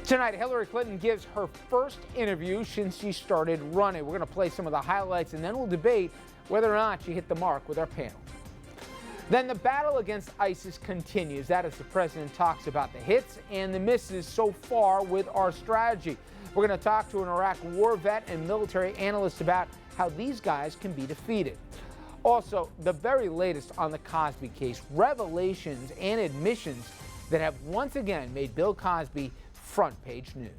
Tonight, Hillary Clinton gives her first interview since she started running. We're going to play some of the highlights, and then we'll debate whether or not she hit the mark with our panel. Then the battle against ISIS continues. That as the president talks about the hits and the misses so far with our strategy. We're going to talk to an Iraq war vet and military analyst about how these guys can be defeated. Also, the very latest on the Cosby case, revelations and admissions that have once again made Bill Cosby front page news.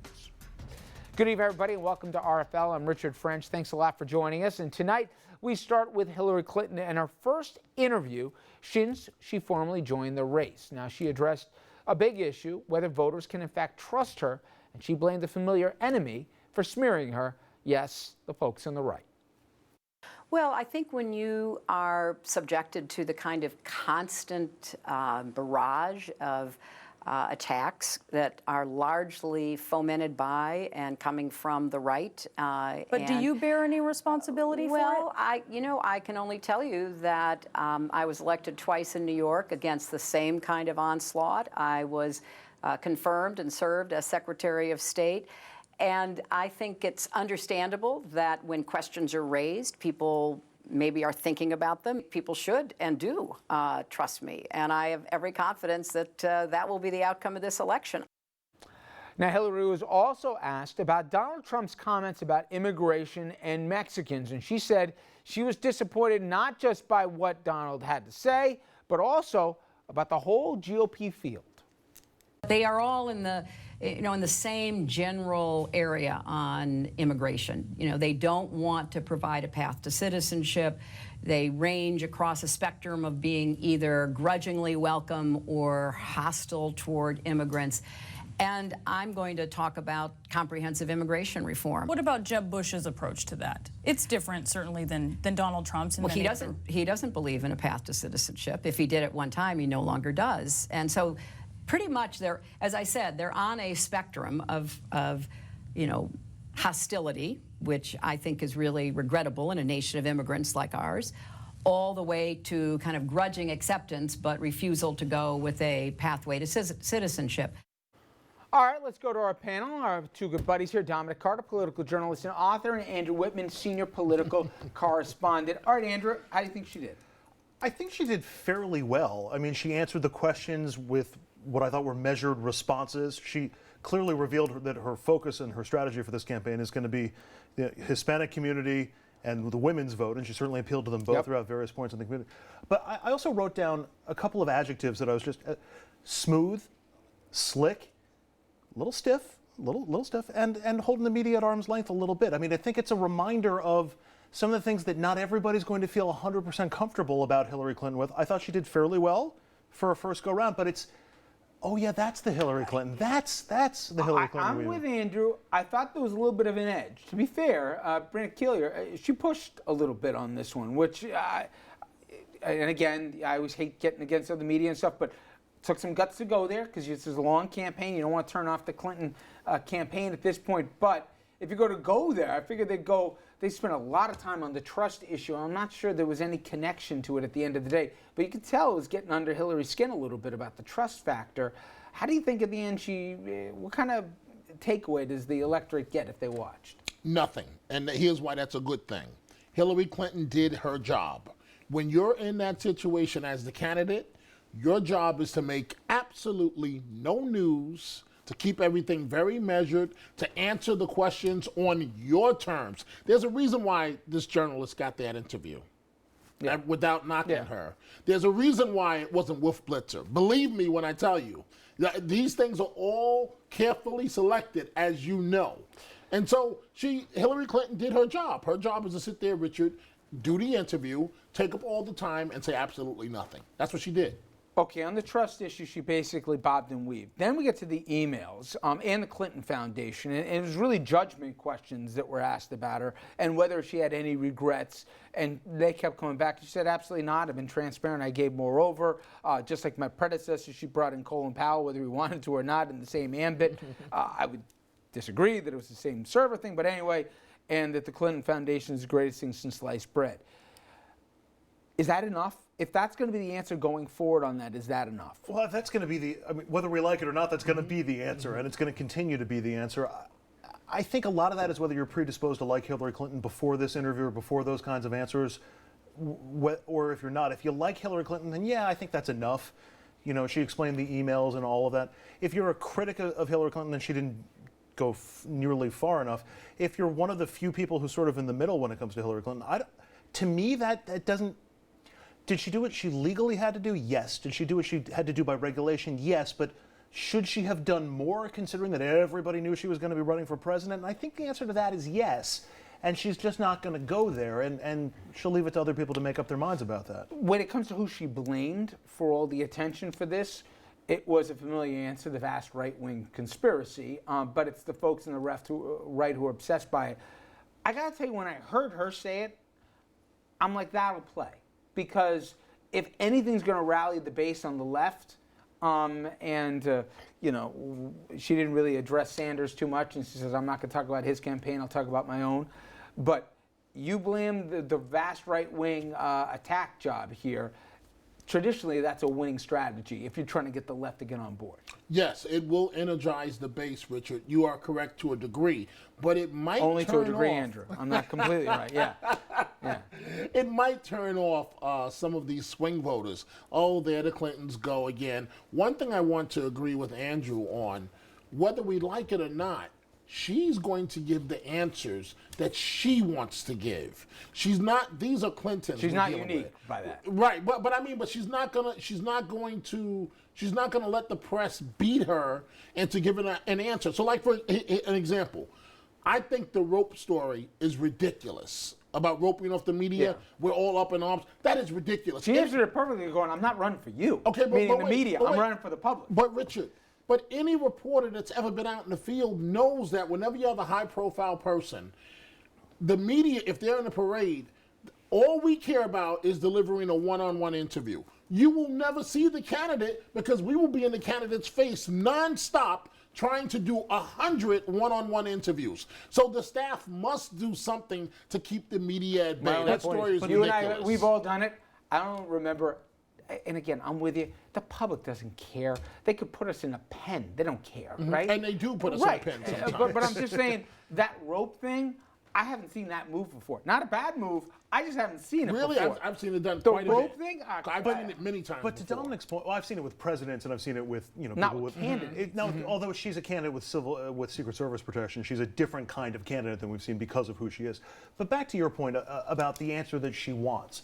Good evening, everybody, and welcome to RFL. I'm Richard French. Thanks a lot for joining us. And tonight, we start with Hillary Clinton and her first interview since she formally joined the race. Now, she addressed a big issue, whether voters can in fact trust her, and she blamed the familiar enemy for smearing her. Yes, the folks on the right. Well, I think when you are subjected to the kind of constant barrage of attacks that are largely fomented by and coming from the right. But do you bear any responsibility for it? Well, I can only tell you that I was elected twice in New York against the same kind of onslaught. I was confirmed and served as Secretary of State. And I think it's understandable that when questions are raised, people maybe are thinking about them. People should and do trust me. And I have every confidence that that will be the outcome of this election. Now, Hillary was also asked about Donald Trump's comments about immigration and Mexicans. And she said she was disappointed not just by what Donald had to say, but also about the whole GOP field. They are all in the same general area on immigration. They don't want to provide a path to citizenship. They range across a spectrum of being either grudgingly welcome or hostile toward immigrants. And I'm going to talk about comprehensive immigration reform. What about Jeb Bush's approach to that? It's different, certainly, than Donald Trump's. Well, he doesn't believe in a path to citizenship. If he did at one time, he no longer does. And so pretty much as I said, they're on a spectrum of hostility, which I think is really regrettable in a nation of immigrants like ours, all the way to kind of grudging acceptance, but refusal to go with a pathway to citizenship. All right, let's go to our panel. Our two good buddies here, Dominic Carter, political journalist and author, and Andrew Whitman, senior political correspondent. All right, Andrew, how do you think she did? I think she did fairly well. I mean, she answered the questions with what I thought were measured responses. She clearly revealed that her focus and her strategy for this campaign is going to be the Hispanic community and the women's vote, and she certainly appealed to them both throughout various points in the community. But I also wrote down a couple of adjectives that I was just smooth, slick, a little stiff, and holding the media at arm's length a little bit. I mean, I think it's a reminder of some of the things that not everybody's going to feel 100% comfortable about Hillary Clinton with. I thought she did fairly well for a first go round, but it's, oh yeah, that's the Hillary Clinton. That's the Hillary Clinton. I'm with Andrew. I thought there was a little bit of an edge. To be fair, Brenda Keelier, she pushed a little bit on this one, which, and again, I always hate getting against other media and stuff, but took some guts to go there because this is a long campaign. You don't want to turn off the Clinton campaign at this point. But if you're going to go there, I figured they spent a lot of time on the trust issue. I'm not sure there was any connection to it at the end of the day. But you could tell it was getting under Hillary's skin a little bit about the trust factor. How do you think at the end what kind of takeaway does the electorate get if they watched? Nothing. And here's why that's a good thing. Hillary Clinton did her job. When you're in that situation as the candidate, your job is to make absolutely no news, to keep everything very measured, to answer the questions on your terms. There's a reason why this journalist got that interview without knocking her. There's a reason why it wasn't Wolf Blitzer. Believe me when I tell you, these things are all carefully selected, as you know. And so Hillary Clinton did her job. Her job is to sit there, Richard, do the interview, take up all the time, and say absolutely nothing. That's what she did. Okay, on the trust issue, she basically bobbed and weaved. Then we get to the emails and the Clinton Foundation, and it was really judgment questions that were asked about her and whether she had any regrets. And they kept coming back. She said, absolutely not. I've been transparent. I gave more over. Just like my predecessor, she brought in Colin Powell, whether he wanted to or not, in the same ambit. I would disagree that it was the same server thing, but anyway, and that the Clinton Foundation is the greatest thing since sliced bread. Is that enough if that's going to be the answer going forward on that, is that enough? Well, if that's going to be I mean, whether we like it or not, that's going to be the answer, and it's going to continue to be the answer. I think a lot of that is whether you're predisposed to like Hillary Clinton before this interview or before those kinds of answers, or if you're not. If you like Hillary Clinton, then yeah, I think that's enough. You know, she explained the emails and all of that. If you're a critic of Hillary Clinton, then she didn't go nearly far enough. If you're one of the few people who's sort of in the middle when it comes to Hillary Clinton, to me, that doesn't. Did she do what she legally had to do? Yes. Did she do what she had to do by regulation? Yes. But should she have done more, considering that everybody knew she was going to be running for president? And I think the answer to that is yes. And she's just not going to go there, and she'll leave it to other people to make up their minds about that. When it comes to who she blamed for all the attention for this, it was a familiar answer, the vast right-wing conspiracy, but it's the folks in the right who are obsessed by it. I got to tell you, when I heard her say it, I'm like, that'll play. Because if anything's going to rally the base on the left, you know, she didn't really address Sanders too much, and she says, I'm not going to talk about his campaign, I'll talk about my own. But you blame the vast right-wing attack job here. Traditionally, that's a winning strategy if you're trying to get the left to get on board. Yes, it will energize the base, Richard. You are correct to a degree, but it might Only turn to a degree, off. Andrew. I'm not completely right. Yeah. It might turn off some of these swing voters. Oh, there the Clintons go again. One thing I want to agree with Andrew on, whether we like it or not, she's going to give the answers that she wants to give. She's not. These are Clintons. She's we're not dealing unique with. by that. Right, but I mean, but she's not going to let the press beat her into giving an answer. So, like for an example, I think the rope story is ridiculous. About roping off the media, we're all up in arms. That is ridiculous. She answered it perfectly, going, I'm not running for you. Okay, meaning but the media. wait. I'm running for the public. But Richard, any reporter that's ever been out in the field knows that whenever you have a high-profile person, the media, if they're in a parade, all we care about is delivering a one-on-one interview. You will never see the candidate because we will be in the candidate's face nonstop trying to do 100 one-on-one interviews. So the staff must do something to keep the media at bay. That story is you ridiculous. and I, we've all done it. I don't remember, and again, I'm with you. The public doesn't care. They could put us in a pen. They don't care, right? And they do put us in a pen sometimes. But I'm just saying, that rope thing, I haven't seen that move before. Not a bad move. I just haven't seen it Really? before. I've seen it done The quite a bit. rope thing? I've seen it many times But to before. Dominic's point, well, I've seen it with presidents, and I've seen it with Not people with candidates. Although she's a candidate with with Secret Service protection, she's a different kind of candidate than we've seen because of who she is. But back to your point about the answer that she wants.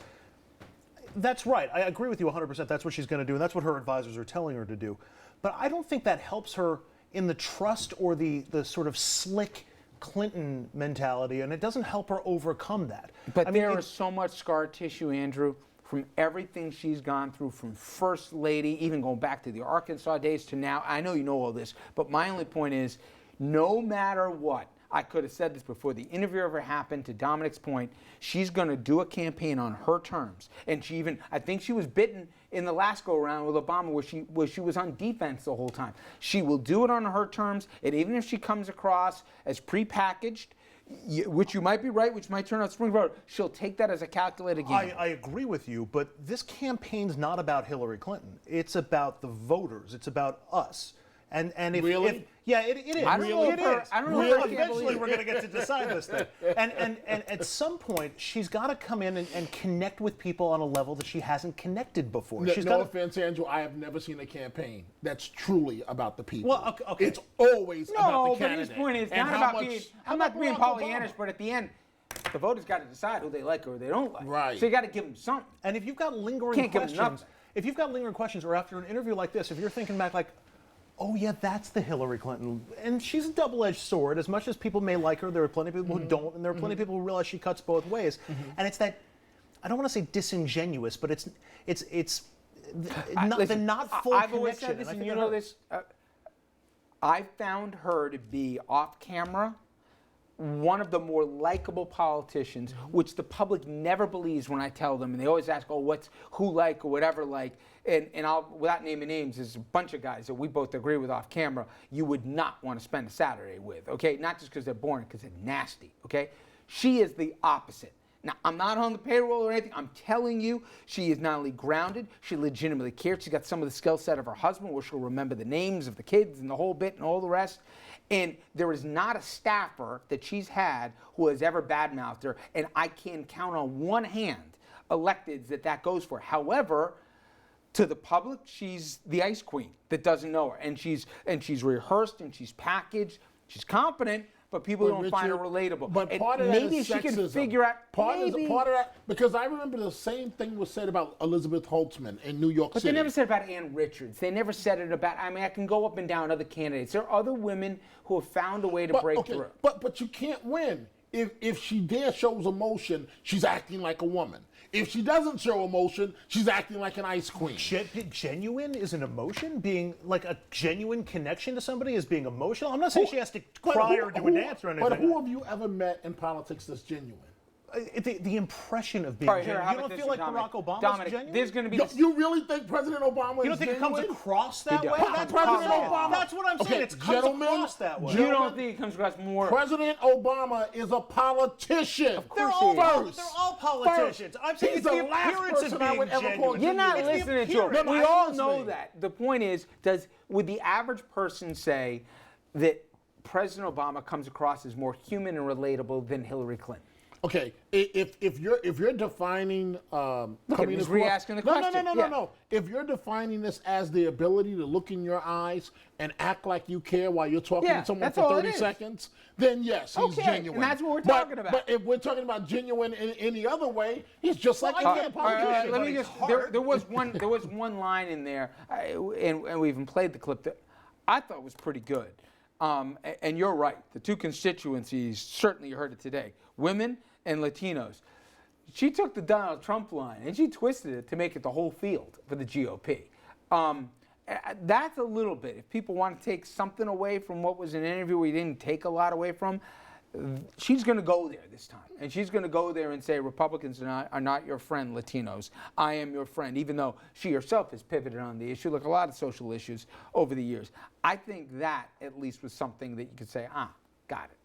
That's right. I agree with you 100%. That's what she's going to do, and that's what her advisors are telling her to do. But I don't think that helps her in the trust or the sort of slick Clinton mentality, and it doesn't help her overcome that. But there is so much scar tissue, Andrew, from everything she's gone through, from First Lady, even going back to the Arkansas days to now. I know you know all this, but my only point is, no matter what, I could have said this before the interview ever happened, to Dominic's point, she's going to do a campaign on her terms. And she even, I think she was bitten in the last go-around with Obama where she was on defense the whole time. She will do it on her terms, and even if she comes across as prepackaged, which you might be right, which might turn out spring vote, she'll take that as a calculated game. I agree with you, but this campaign's not about Hillary Clinton. It's about the voters. It's about us. And if, Really? it is. I don't know if her- I don't know if her- I can't Eventually, believe we're going to get to decide this thing. And at some point, she's got to come in and connect with people on a level that she hasn't connected before. She's No got offense, Andrew, I have never seen a campaign that's truly about the people. Well, okay. It's always about No, the but candidate. his point is And not how about much- being, how I'm not about being Barack Pollyannish, Obama? but at the end, the voters got to decide who they like or who they don't like. Right. So you got to give them something. And if you've got lingering Can't give 'em questions, nothing. or after an interview like this, if you're thinking back like, oh yeah, that's the Hillary Clinton, and she's a double-edged sword. As much as people may like her, there are plenty of people who don't, and there are plenty of people who realize she cuts both ways. And it's that, I don't want to say disingenuous, but it's the not full I've connection. always said this, I and think you that know hurts. this. I found her to be off camera one of the more likable politicians, which the public never believes when I tell them, and they always ask, "Oh, who like or whatever like," and I'll, without naming names, there's a bunch of guys that we both agree with off camera you would not want to spend a Saturday with, okay? Not just because they're boring, because they're nasty, okay? She is the opposite. Now, I'm not on the payroll or anything. I'm telling you, she is not only grounded, she legitimately cares. She's got some of the skill set of her husband, where she'll remember the names of the kids and the whole bit and all the rest. And there is not a staffer that she's had who has ever badmouthed her, and I can count on one hand electeds that goes for. However, to the public, she's the ice queen that doesn't know her, and she's rehearsed and she's packaged, she's competent, but people don't find her relatable. But And part of that maybe is she can sexism. figure out part of maybe. that, because I remember the same thing was said about Elizabeth Holtzman in New York But City. they never said about Ann Richards. They never said it about. I mean, I can go up and down other candidates. There are other women who have found a way to break through. But you can't win if she dare shows emotion. She's acting like a woman. If she doesn't show emotion, she's acting like an ice queen. Genuine is an emotion? Being like a genuine connection to somebody is being emotional? I'm not saying she has to cry or do a dance or anything. But who have you ever met in politics that's genuine? The impression of being All right, here, genuine. how You about don't this feel like one, Barack Obama Dominic, is genuine? there's going to be You really think President Obama You don't is think it comes genuine? across that He way? does. That's President what I'm saying. Obama. That's what I'm saying. Okay, It comes gentlemen, across that way. You don't think it comes across more? President Obama is a politician. They're course he all, is. they're all politicians. I'm saying He's it's the the last appearance person of I being would ever call genuine. You're not It's the listening to appearance. him. We I'm all listening. know that. The point is, would the average person say that President Obama comes across as more human and relatable than Hillary Clinton? Okay, if you're defining him, coming he's across- re-asking the question. Yeah. No. If you're defining this as the ability to look in your eyes and act like you care while you're talking Yeah, to someone that's for all it 30 is. seconds, then yes, he's Okay, genuine. and that's what we're But- talking about. But if we're talking about genuine in any other way, he's just like any other All right, politician. let me But just. it's There hard. was one line in there, and we even played the clip that I thought was pretty good. And you're right. The two constituencies, certainly you heard it today, women and Latinos. She took the Donald Trump line and she twisted it to make it the whole field for the GOP. That's a little bit. If people want to take something away from what was an interview we didn't take a lot away from, she's going to go there this time. And she's going to go there and say, Republicans are not your friend, Latinos. I am your friend, even though she herself has pivoted on the issue, like a lot of social issues over the years. I think that at least was something that you could say, got it.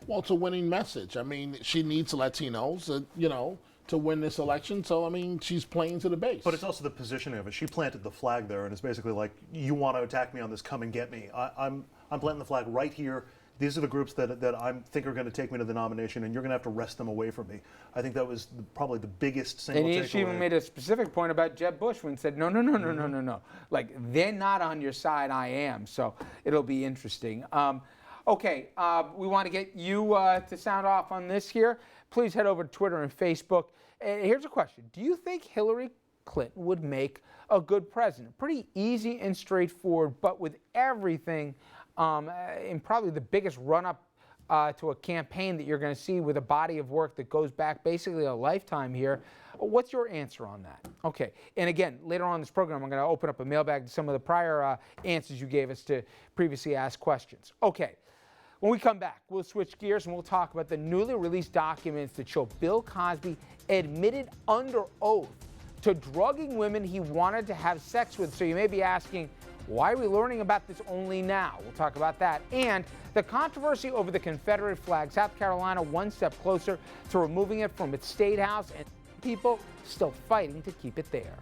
Well, it's a winning message. I mean, she needs Latinos, to win this election. So, I mean, she's playing to the base. But it's also the positioning of it. She planted the flag there, and it's basically like, you want to attack me on this, come and get me. I'm planting the flag right here. These are the groups that I think are going to take me to the nomination, and you're going to have to wrest them away from me. I think that was probably the biggest single takeaway. And she even made a specific point about Jeb Bush when he said, no. Like, they're not on your side, I am. So it'll be interesting. Okay, we want to get you to sound off on this here. Please head over to Twitter and Facebook. Here's a question. Do you think Hillary Clinton would make a good president? Pretty easy and straightforward, but with everything in probably the biggest run-up to a campaign that you're going to see with a body of work that goes back basically a lifetime here. What's your answer on that? Okay, and again, later on in this program, I'm going to open up a mailbag to some of the prior answers you gave us to previously asked questions. Okay. When we come back, we'll switch gears and we'll talk about the newly released documents that show Bill Cosby admitted under oath to drugging women he wanted to have sex with. So you may be asking, why are we learning about this only now? We'll talk about that. And the controversy over the Confederate flag. South Carolina one step closer to removing it from its state house, and people still fighting to keep it there.